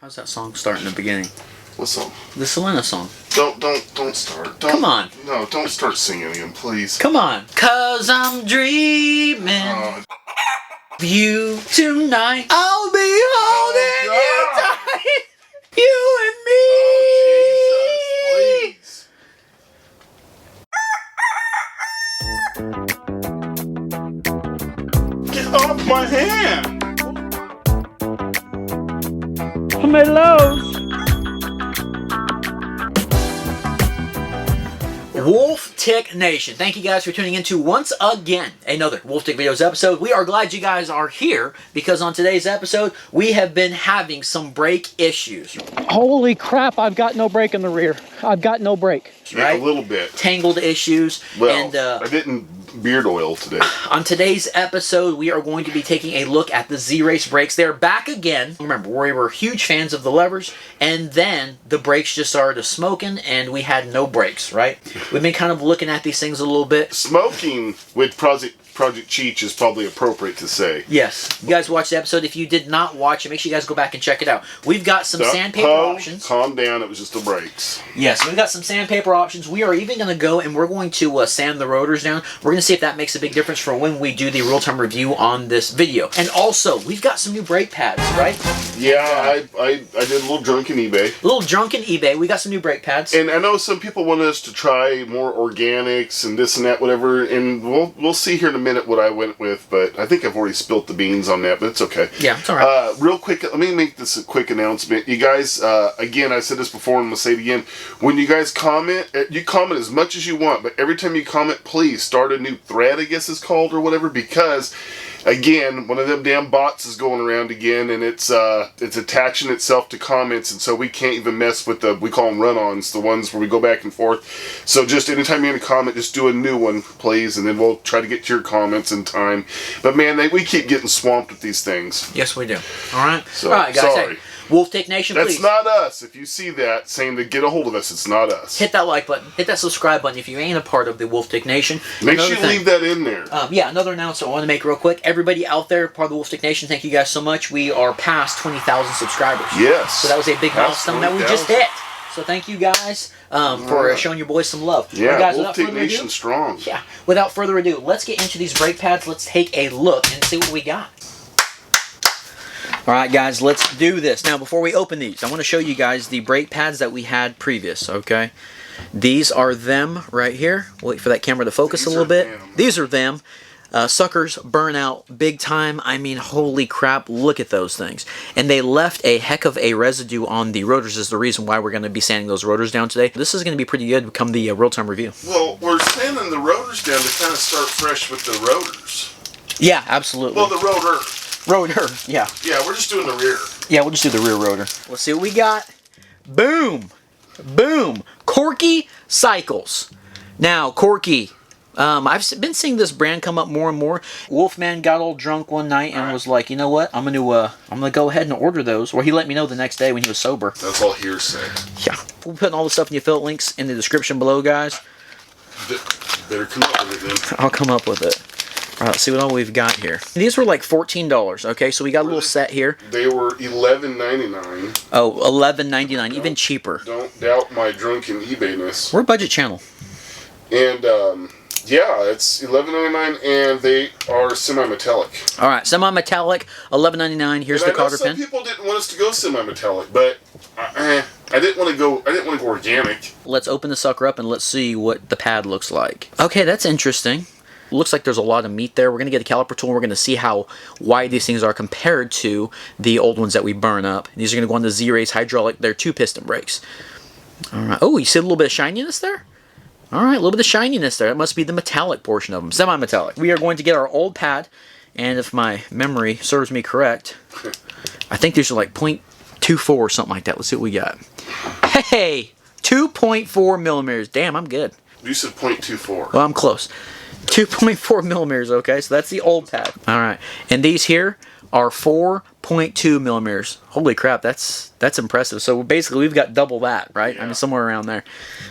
How's that song start in the beginning? What song? The Selena song. Don't start. Come on. No, don't start singing again, please. Come on. 'Cause I'm dreaming of you tonight. I'll be holding you tight. You and me. Oh, Jesus, please. Get off my hand. Tomatoes. Wolf Tick Nation, thank you guys for tuning into once again another Wolf Tick Videos episode. We are glad you guys are here because on today's episode we have been having some brake issues. Holy crap, I've got no brake in the rear. I've got no brake. Right? Yeah, a little bit. Tangled issues. Well, and, I didn't beard oil today. On today's episode, we are going to be taking a look at the ZRace brakes. They're back again. Remember, we were huge fans of the levers, and then the brakes just started smoking, and we had no brakes, right? We've been kind of looking at these things a little bit. Smoking with Project Cheech is probably appropriate to say. Yes. You guys watched the episode. If you did not watch it, make sure you guys go back and check it out. We've got some sandpaper options. Calm down. It was just the brakes. Yes, we've got some sandpaper options. We are even going to go and we're going to sand the rotors down. We're going to see if that makes a big difference for when we do the real-time review on this video. And also, we've got some new brake pads, right? Yeah, I did a little drunken eBay. A little drunken eBay. We got some new brake pads. And I know some people want us to try more organics and this and that, whatever. And we'll see here in a minute what I went with, but I think I've already spilt the beans on that, but it's okay. Yeah, it's all right. Real quick, let me make this a quick announcement. You guys, again, I said this before and I'm going to say it again. When you guys comment, you comment as much as you want, but every time you comment, please start a new thread, I guess it's called, or whatever, because again, one of them damn bots is going around again, and it's attaching itself to comments, and so we can't even mess with we call them run-ons, the ones where we go back and forth. So just anytime you're in a comment, just do a new one, please, and then we'll try to get to your comments in time. But man, we keep getting swamped with these things. Yes, we do. All right? So, all right, guys. sorry. Hey, Wolf Tick Nation, please. That's not us. If you see that saying to get a hold of us, it's not us. Hit that like button. Hit that subscribe button if you ain't a part of the Wolf Tick Nation. Make sure you leave that in there. Yeah, another announcement I want to make real quick. Everybody out there, part of the Wolf Tick Nation, thank you guys so much. We are past 20,000 subscribers. Yes. So that was a big milestone that we just hit. So thank you guys for showing your boys some love. Yeah, guys, Wolf Tick Nation strong. Yeah, without further ado, let's get into these brake pads. Let's take a look and see what we got. Alright guys, let's do this. Now before we open these, I want to show you guys the brake pads that we had previous, okay? These are them right here. Wait for that camera to focus a little bit. These are them. Suckers burn out big time. I mean, holy crap, look at those things. And they left a heck of a residue on the rotors is the reason why we're going to be sanding those rotors down today. This is going to be pretty good come the real-time review. Well, we're sanding the rotors down to kind of start fresh with the rotors. Yeah, absolutely. Well, the rotor. Rotor, yeah. Yeah, we're just doing the rear. Yeah, we'll just do the rear rotor. Let's see what we got. Boom. Boom. Corki Cycles. Now, Corki. I've been seeing this brand come up more and more. Wolfman got all drunk one night and was like, you know what? I'm gonna go ahead and order those. Or he let me know the next day when he was sober. That's all hearsay. Yeah. We're putting all the stuff in the affiliate links in the description below, guys. Better come up with it then. I'll come up with it. All right, let's see what all we've got here. These were like $14, okay? So we got a little set here. They were $11.99. Oh, $11.99, even cheaper. Don't doubt my drunken eBay-ness. We're a budget channel. And, yeah, it's $11.99, and they are semi-metallic. All right, semi-metallic, $11.99. Here's the cotter pin. Some people didn't want us to go semi-metallic, but I didn't want to go organic. Let's open the sucker up and let's see what the pad looks like. Okay, that's interesting. Looks like there's a lot of meat there. We're going to get a caliper tool and we're going to see how wide these things are compared to the old ones that we burn up. These are going to go on the ZRace hydraulic. They're 2-piston brakes. All right. Oh, you see a little bit of shininess there? All right, a little bit of shininess there. That must be the metallic portion of them. Semi-metallic. We are going to get our old pad, and if my memory serves me correct, I think these are like 0.24 or something like that. Let's see what we got. Hey, 2.4 millimeters. Damn, I'm good. You said 0.24. Well, I'm close. 2.4 millimeters, okay? So that's the old pad. All right. And these here are 4 1.2 millimeters. Holy crap, that's impressive. So basically we've got double that, right? Yeah. I mean, somewhere around there.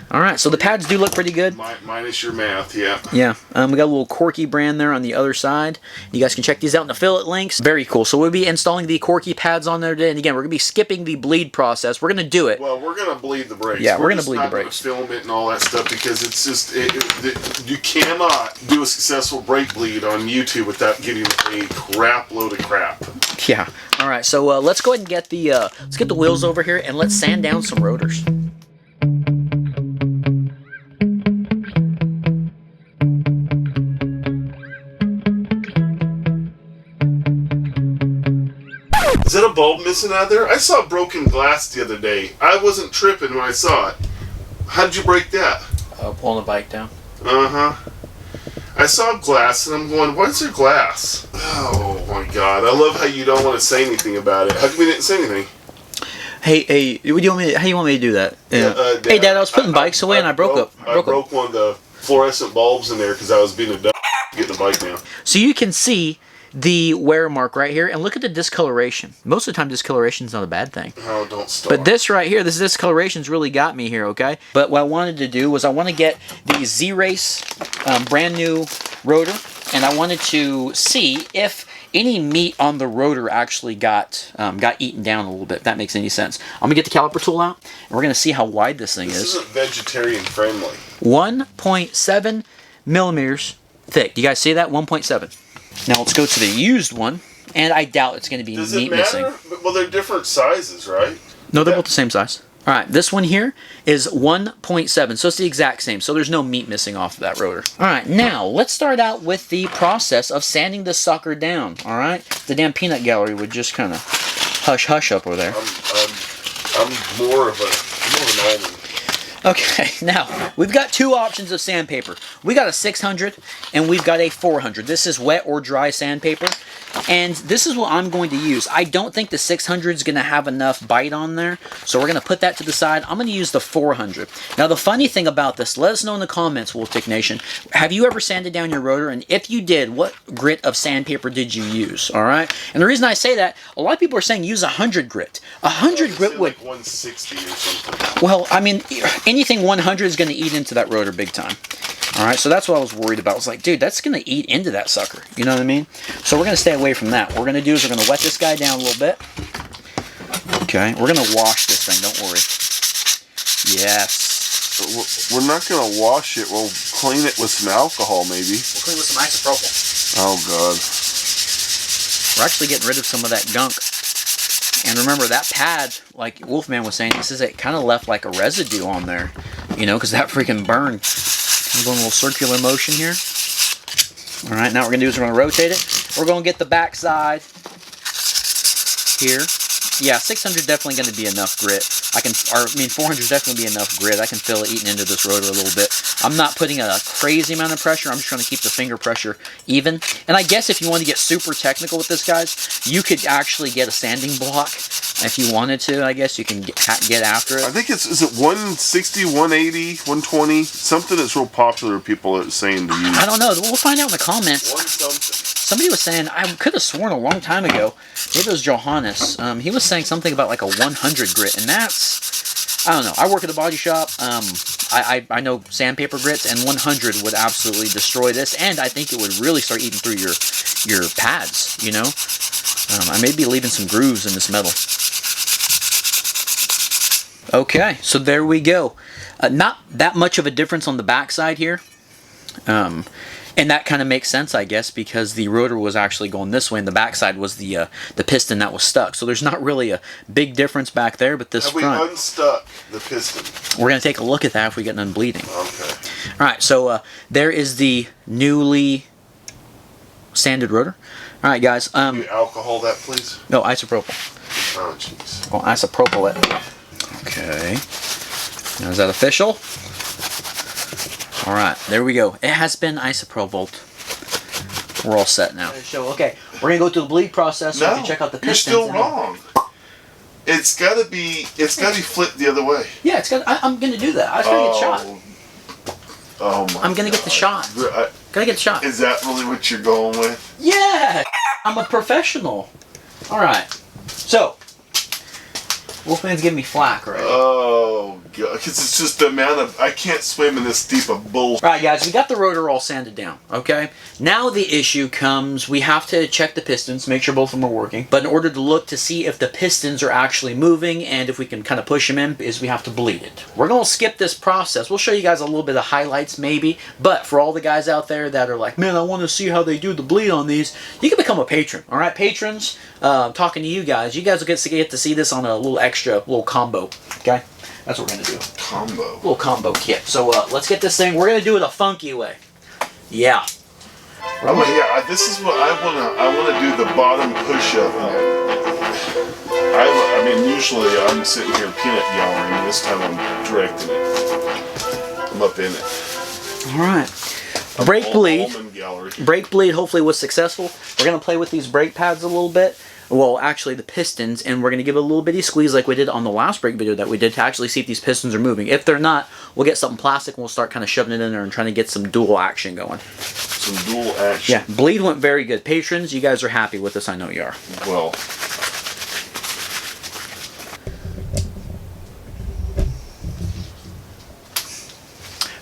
All right, so the pads do look pretty good. Minus your math, yeah. Yeah, we got a little Corki brand there on the other side. You guys can check these out in the affiliate links. Very cool. So we'll be installing the Corki pads on there today. And again, we're going to be skipping the bleed process. We're going to do it. Well, we're going to bleed the brakes. Yeah, we're going to bleed the brakes. Film it and all that stuff because it's just, you cannot do a successful brake bleed on YouTube without getting a crap load of crap. Yeah. All right, so let's go ahead and get the wheels over here and let's sand down some rotors. Is that a bulb missing out of there? I saw broken glass the other day. I wasn't tripping when I saw it. How did you break that? Pulling the bike down. Uh-huh. I saw glass and I'm going, why is there glass? Oh my god, I love how you don't want to say anything about it. How come you didn't say anything? Hey, how do you want me to do that? Yeah. Dad, hey, Dad, I was putting bikes away and I broke one of the fluorescent bulbs in there because I was being a dumb getting the bike down. So you can see the wear mark right here, and look at the discoloration. Most of the time, discoloration is not a bad thing. Oh, don't stop. But this right here, this discoloration's really got me here, okay? But what I wanted to do was I want to get the ZRace brand new rotor, and I wanted to see if any meat on the rotor actually got eaten down a little bit, if that makes any sense. I'm going to get the caliper tool out, and we're going to see how wide this thing is. This isn't vegetarian friendly. 1.7 millimeters thick. Do you guys see that? 1.7. Now let's go to the used one, and I doubt it's going to be meat missing. Well, they're different sizes, right? No, they're both the same size. All right, this one here is 1.7, so it's the exact same, so there's no meat missing off of that rotor. All right, now let's start out with the process of sanding this sucker down, all right? The damn peanut gallery would just kind of hush up over there. I'm more of an almond. Okay, now, we've got two options of sandpaper. We got a 600 and we've got a 400. This is wet or dry sandpaper, and this is what I'm going to use. I don't think the 600 is going to have enough bite on there, so we're going to put that to the side. I'm going to use the 400. Now, the funny thing about this, let us know in the comments, Wolf Tick Nation, have you ever sanded down your rotor? And if you did, what grit of sandpaper did you use, all right? And the reason I say that, a lot of people are saying use 100 grit. 100 grit would... like 160 or something. Well, I mean... anything 100 is going to eat into that rotor big time. All right, so that's what I was worried about. I was like, dude, that's going to eat into that sucker. You know what I mean? So we're going to stay away from that. What we're going to do is we're going to wet this guy down a little bit. Okay, we're going to wash this thing. Don't worry. Yes. We're not going to wash it. We'll clean it with some alcohol, maybe. We'll clean with some isopropyl. Oh, God. We're actually getting rid of some of that gunk. And remember, that pad, like Wolfman was saying, it kind of left like a residue on there, you know, because that freaking burned. I'm going a little circular motion here. All right, now what we're going to do is we're going to rotate it. We're going to get the back side here. Yeah, 600 definitely going to be enough grit. 400 is definitely be enough grit. I can feel it eating into this rotor a little bit. I'm not putting a crazy amount of pressure. I'm just trying to keep the finger pressure even. And I guess if you want to get super technical with this, guys, you could actually get a sanding block if you wanted to. I guess you can get after it. I think is it 160, 180, 120? Something that's real popular people are saying to use. I don't know. We'll find out in the comments. One something. Somebody was saying, I could have sworn a long time ago, maybe it was Johannes, he was saying something about like a 100 grit, and that's, I don't know, I work at a body shop, I know sandpaper grits, and 100 would absolutely destroy this, and I think it would really start eating through your pads, you know? I may be leaving some grooves in this metal. Okay, so there we go. Not that much of a difference on the backside here. And that kind of makes sense, I guess, because the rotor was actually going this way, and the backside was the piston that was stuck. So there's not really a big difference back there, but this front... Have we unstuck the piston? We're going to take a look at that if we get none bleeding. Okay. All right, so there is the newly sanded rotor. All right, guys. Can you alcohol that, please? No, isopropyl. Oh, jeez. Well, isopropyl it. Okay. Now, is that official? All right, there we go. It has been isopropyled. We're all set now. Okay, we're gonna go through the bleed process so we can check out the pistons. You're still wrong. It's gotta be flipped the other way. Yeah, it's got. I'm gonna do that. I was gonna get shot. Oh my! I'm gonna get the shot. Gotta get the shot. Is that really what you're going with? Yeah, I'm a professional. Alright. So, Wolfman's giving me flack already. Oh, God. Because it's just the amount of... I can't swim in this deep of bullshit. Alright guys, we got the rotor all sanded down, okay? Now the issue comes, we have to check the pistons, make sure both of them are working. But in order to look to see if the pistons are actually moving and if we can kind of push them in, is we have to bleed it. We're going to skip this process. We'll show you guys a little bit of highlights maybe. But for all the guys out there that are like, man, I want to see how they do the bleed on these, you can become a patron, alright? Patrons, talking to you guys will get to see this on a little extra, little combo, okay? That's what we're going to do. Combo. Little combo kit. So let's get this thing. We're going to do it a funky way. Yeah. This is what I want to do, the bottom push-up. I mean, usually I'm sitting here peanut gallery, and this time I'm directing it. I'm up in it. Alright. Brake bleed. Brake bleed hopefully was successful. We're going to play with these brake pads a little bit. Well, actually the pistons, and we're going to give it a little bitty squeeze like we did on the last brake video that we did to actually see if these pistons are moving. If they're not, we'll get something plastic and we'll start kind of shoving it in there and trying to get some dual action going. Some dual action. Yeah, bleed went very good. Patrons, you guys are happy with this, I know you are. Well.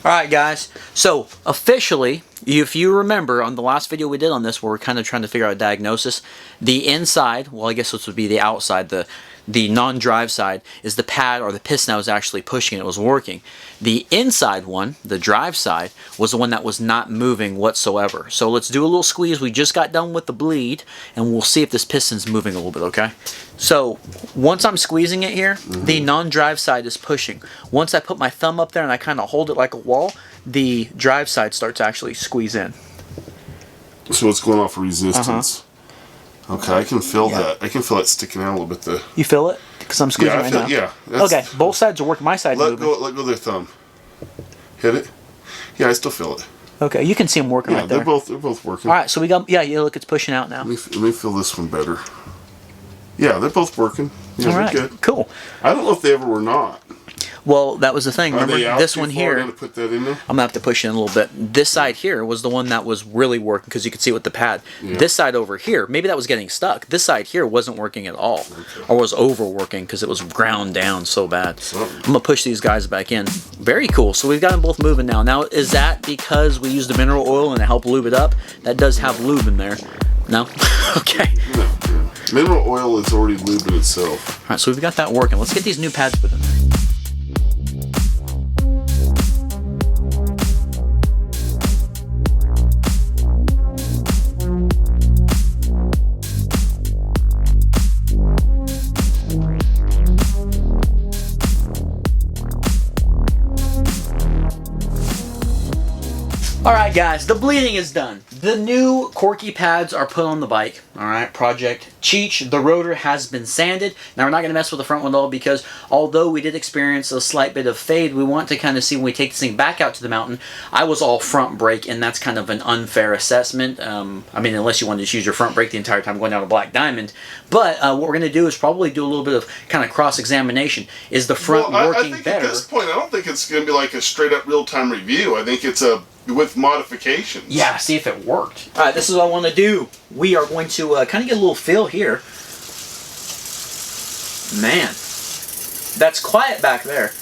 Alright guys, so officially, if you remember on the last video we did on this where we're kind of trying to figure out a diagnosis, the inside, well I guess this would be the outside, the non-drive side, is the pad or the piston that was actually pushing it, was working. The inside one, the drive side, was the one that was not moving whatsoever. So let's do a little squeeze. We just got done with the bleed, and we'll see if this piston's moving a little bit, okay? So once I'm squeezing it here, the non-drive side is pushing. Once I put my thumb up there and I kind of hold it like a wall, the drive side starts to actually squeeze in. So it's going off resistance. Okay, I can feel that. I can feel it sticking out a little bit there. You feel it? Because I'm squeezing right now. Yeah. Okay, both sides are working. My side's moving. Let go of their thumb. Hit it. Yeah, I still feel it. Okay, you can see them working right there. They're both working. All right, so we got, yeah, look, it's pushing out now. Let me feel this one better. Yeah, they're both working. Yeah, all right, good. Cool. I don't know if they ever were not. Well, that was the thing. Are Remember they out this too one far here? to put that in there? I'm gonna have to push in a little bit. This side here was the one that was really working because you could see it with the pad. Yeah. This side over here, maybe that was getting stuck. This side here wasn't working at all, or was overworking because it was ground down so bad. I'm gonna push these guys back in. Very cool. So we've got them both moving now. Now, is that because we used the mineral oil and it helped lube it up? That does have lube in there. No? Okay. No. Mineral oil is already lubing itself. All right, so we've got that working. Let's get these new pads put in there. Alright guys, the bleeding is done. The new Corki pads are put on the bike. Alright, Project Cheech. The rotor has been sanded. Now we're not going to mess with the front one at all because although we did experience a slight bit of fade, we want to kind of see when we take this thing back out to the mountain. I was all front brake and that's kind of an unfair assessment. I mean, unless you want to just use your front brake the entire time going down a black diamond. But what we're going to do is probably do a little bit of kind of cross-examination. Is the front working I think better? At this point, I don't think it's going to be like a straight-up real-time review. I think it's a with modifications. Yeah, see if it worked. Alright, this is what I want to do. We are going to kind of get a little feel here. Man, that's quiet back there.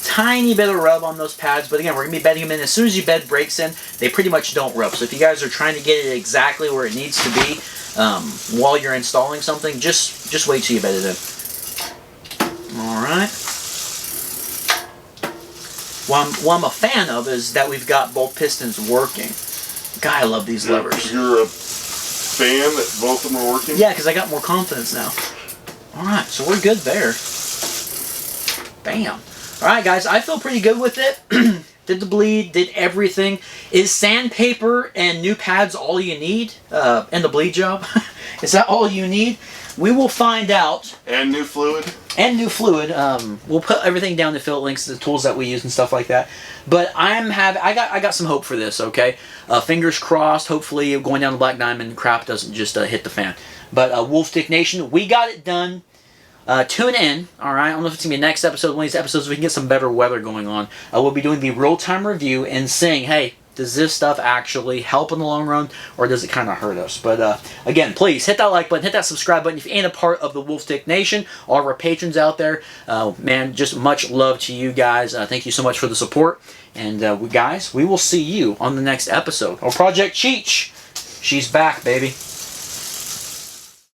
Tiny bit of rub on those pads, but again, we're going to be bedding them in. As soon as you bed brakes in, they pretty much don't rub. So if you guys are trying to get it exactly where it needs to be while you're installing something, just wait till you bed it in. Alright. What I'm a fan of is that we've got both pistons working. God, I love these levers. You're a fan that both of them are working? Yeah, because I got more confidence now. Alright, so we're good there. Bam. Alright guys, I feel pretty good with it. Did the bleed, did everything. Is sandpaper and new pads all you need in the bleed job? Is that all you need? We will find out. And new fluid? And new fluid. We'll put everything down to fill links to the tools that we use and stuff like that. But I got some hope for this, okay? Fingers crossed, hopefully going down the Black Diamond crap doesn't just hit the fan. But Wolf Stick Nation, we got it done. Tune in, alright? I don't know if it's going to be next episode, one of these episodes, we can get some better weather going on. We'll be doing the real-time review and saying, hey, Does this stuff actually help in the long run, or does it kind of hurt us? But again, please hit that like button, hit that subscribe button if you ain't a part of the Wolf Stick Nation. All of our patrons out there, man, just much love to you guys. Thank you so much for the support. And we will see you on the next episode. Or Project Cheech, she's back, baby.